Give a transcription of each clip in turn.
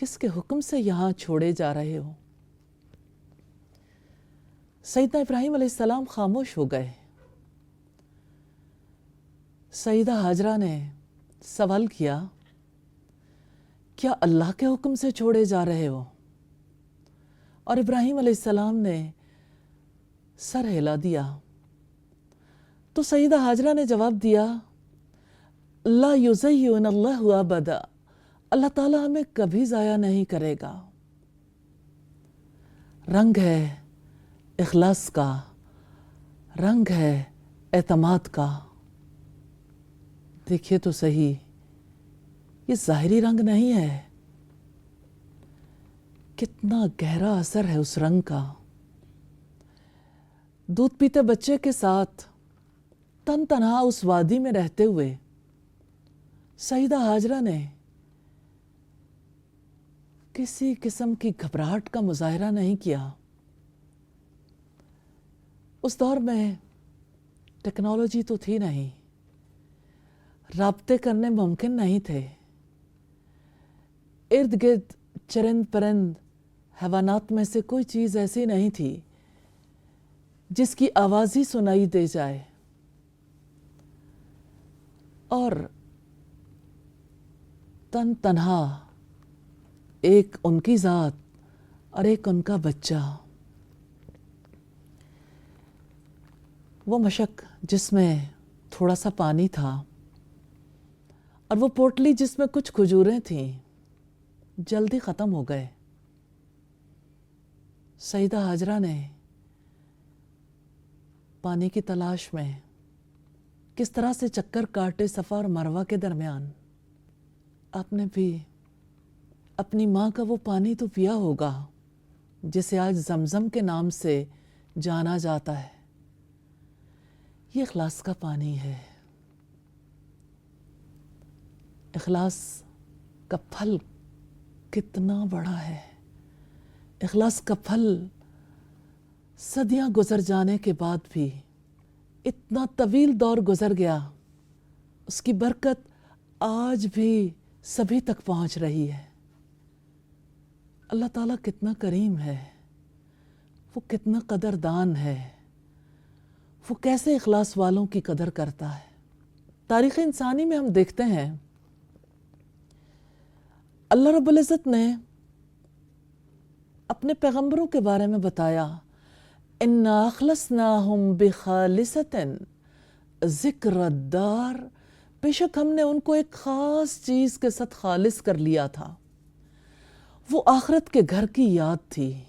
کس کے حکم سے یہاں چھوڑے جا رہے ہو؟ سیدنا ابراہیم علیہ السلام خاموش ہو گئے۔ سیدہ ہاجرہ نے سوال کیا، کیا اللہ کے حکم سے چھوڑے جا رہے ہو؟ اور ابراہیم علیہ السلام نے سر ہلا دیا۔ تو سیدہ ہاجرہ نے جواب دیا، لا یضیعن اللہ ابدا، اللہ تعالیٰ ہمیں کبھی ضائع نہیں کرے گا۔ رنگ ہے اخلاص کا، رنگ ہے اعتماد کا۔ دیکھیے تو صحیح، یہ ظاہری رنگ نہیں ہے، کتنا گہرا اثر ہے اس رنگ کا۔ دودھ پیتے بچے کے ساتھ تن تنہا اس وادی میں رہتے ہوئے سیدہ ہاجرہ نے کسی قسم کی گھبراہٹ کا مظاہرہ نہیں کیا۔ اس دور میں ٹیکنالوجی تو تھی نہیں، رابطے کرنے ممکن نہیں تھے، ارد گرد چرند پرند حیوانات میں سے کوئی چیز ایسی نہیں تھی جس کی آواز ہی سنائی دے جائے، اور تن تنہا ایک ان کی ذات اور ایک ان کا بچہ، وہ مشک جس میں تھوڑا سا پانی تھا اور وہ پوٹلی جس میں کچھ کھجوریں تھیں جلدی ختم ہو گئے۔ سیدہ ہاجرہ نے پانی کی تلاش میں کس طرح سے چکر کاٹے صفا اور مروہ کے درمیان۔ آپ نے بھی اپنی ماں کا وہ پانی تو پیا ہوگا جسے آج زمزم کے نام سے جانا جاتا ہے۔ یہ اخلاص کا پانی ہے۔ اخلاص کا پھل کتنا بڑا ہے۔ اخلاص کا پھل صدیاں گزر جانے کے بعد بھی، اتنا طویل دور گزر گیا، اس کی برکت آج بھی سبھی تک پہنچ رہی ہے۔ اللہ تعالیٰ کتنا کریم ہے، وہ کتنا قدردان ہے، وہ کیسے اخلاص والوں کی قدر کرتا ہے۔ تاریخ انسانی میں ہم دیکھتے ہیں اللہ رب العزت نے اپنے پیغمبروں کے بارے میں بتایا، اِنَّا أَخْلَصْنَاهُمْ بِخَالِصَةٍ ذِكْرَ الدَّارِ، بے شک ہم نے ان کو ایک خاص چیز کے ساتھ خالص کر لیا تھا، وہ آخرت کے گھر کی یاد تھی۔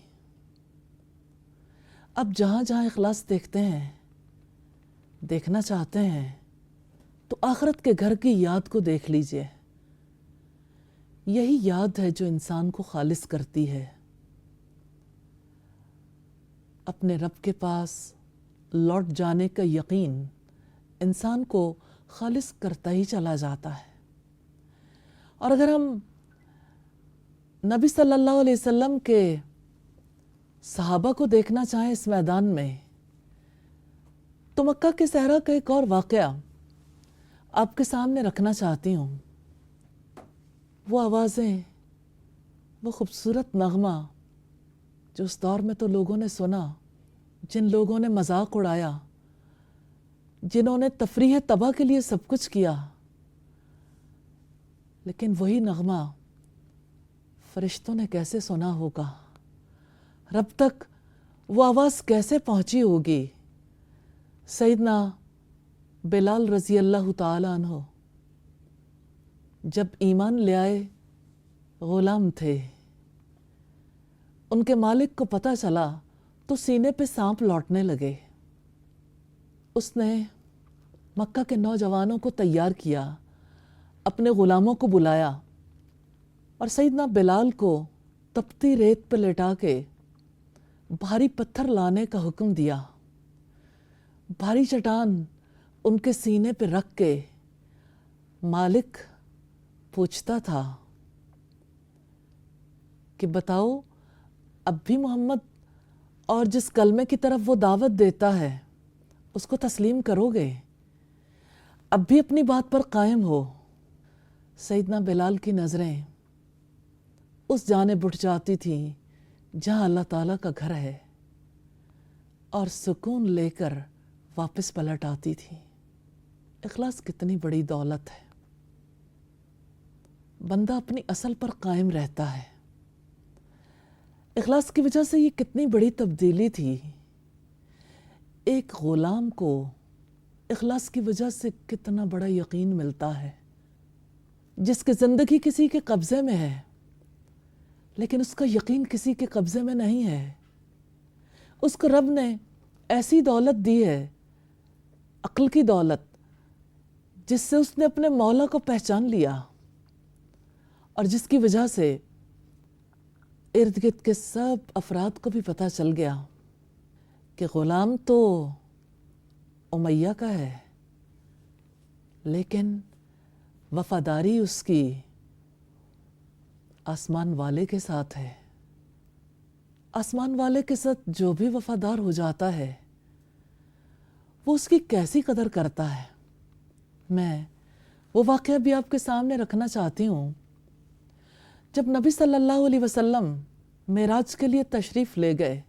اب جہاں جہاں اخلاص دیکھتے ہیں، دیکھنا چاہتے ہیں، تو آخرت کے گھر کی یاد کو دیکھ لیجئے۔ یہی یاد ہے جو انسان کو خالص کرتی ہے، اپنے رب کے پاس لوٹ جانے کا یقین انسان کو خالص کرتا ہی چلا جاتا ہے۔ اور اگر ہم نبی صلی اللہ علیہ وسلم کے صحابہ کو دیکھنا چاہیں اس میدان میں، تو مکہ کے صحرا کا ایک اور واقعہ آپ کے سامنے رکھنا چاہتی ہوں۔ وہ آوازیں، وہ خوبصورت نغمہ جو اس دور میں تو لوگوں نے سنا، جن لوگوں نے مذاق اڑایا، جنہوں نے تفریح طبع کے لیے سب کچھ کیا، لیکن وہی نغمہ فرشتوں نے کیسے سنا ہوگا، رب تک وہ آواز کیسے پہنچی ہوگی۔ سیدنا بلال رضی اللہ تعالی عنہ جب ایمان لے آئے، غلام تھے، ان کے مالک کو پتہ چلا تو سینے پہ سانپ لوٹنے لگے۔ اس نے مکہ کے نوجوانوں کو تیار کیا، اپنے غلاموں کو بلایا اور سیدنا بلال کو تپتی ریت پہ لٹا کے بھاری پتھر لانے کا حکم دیا۔ بھاری چٹان ان کے سینے پہ رکھ کے مالک پوچھتا تھا کہ بتاؤ، اب بھی محمد اور جس کلمے کی طرف وہ دعوت دیتا ہے اس کو تسلیم کرو گے؟ اب بھی اپنی بات پر قائم ہو؟ سیدنا بلال کی نظریں اس جانب اٹھ جاتی تھیں جہاں اللہ تعالیٰ کا گھر ہے اور سکون لے کر واپس پلٹ آتی تھیں۔ اخلاص کتنی بڑی دولت ہے۔ بندہ اپنی اصل پر قائم رہتا ہے۔ اخلاص کی وجہ سے یہ کتنی بڑی تبدیلی تھی۔ ایک غلام کو اخلاص کی وجہ سے کتنا بڑا یقین ملتا ہے، جس کی زندگی کسی کے قبضے میں ہے لیکن اس کا یقین کسی کے قبضے میں نہیں ہے۔ اس کو رب نے ایسی دولت دی ہے، عقل کی دولت، جس سے اس نے اپنے مولا کو پہچان لیا اور جس کی وجہ سے ارد گرد کے سب افراد کو بھی پتہ چل گیا کہ غلام تو امیہ کا ہے لیکن وفاداری اس کی آسمان والے کے ساتھ ہے۔ آسمان والے کے ساتھ جو بھی وفادار ہو جاتا ہے وہ اس کی کیسی قدر کرتا ہے۔ میں وہ واقعہ بھی آپ کے سامنے رکھنا چاہتی ہوں۔ جب نبی صلی اللہ علیہ وسلم معراج کے لیے تشریف لے گئے،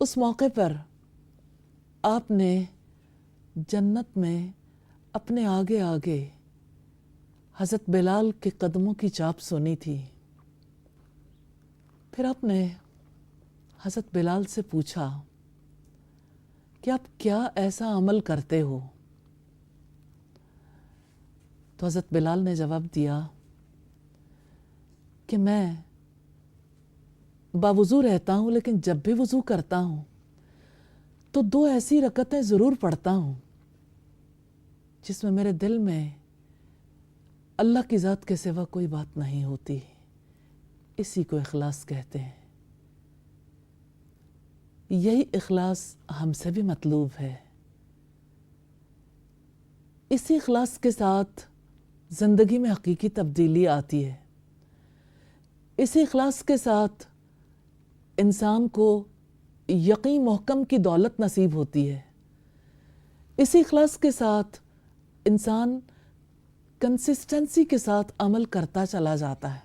اس موقع پر آپ نے جنت میں اپنے آگے آگے حضرت بلال کے قدموں کی چاپ سنی تھی۔ پھر آپ نے حضرت بلال سے پوچھا کہ آپ کیا ایسا عمل کرتے ہو؟ تو حضرت بلال نے جواب دیا کہ میں باوضو رہتا ہوں لیکن جب بھی وضو کرتا ہوں تو 2 ایسی رکعتیں ضرور پڑھتا ہوں جس میں میرے دل میں اللہ کی ذات کے سوا کوئی بات نہیں ہوتی۔ اسی کو اخلاص کہتے ہیں۔ یہی اخلاص ہم سے بھی مطلوب ہے۔ اسی اخلاص کے ساتھ زندگی میں حقیقی تبدیلی آتی ہے۔ اسی اخلاص کے ساتھ انسان کو یقین محکم کی دولت نصیب ہوتی ہے۔ اسی اخلاص کے ساتھ انسان کنسسٹنسی کے ساتھ عمل کرتا چلا جاتا ہے۔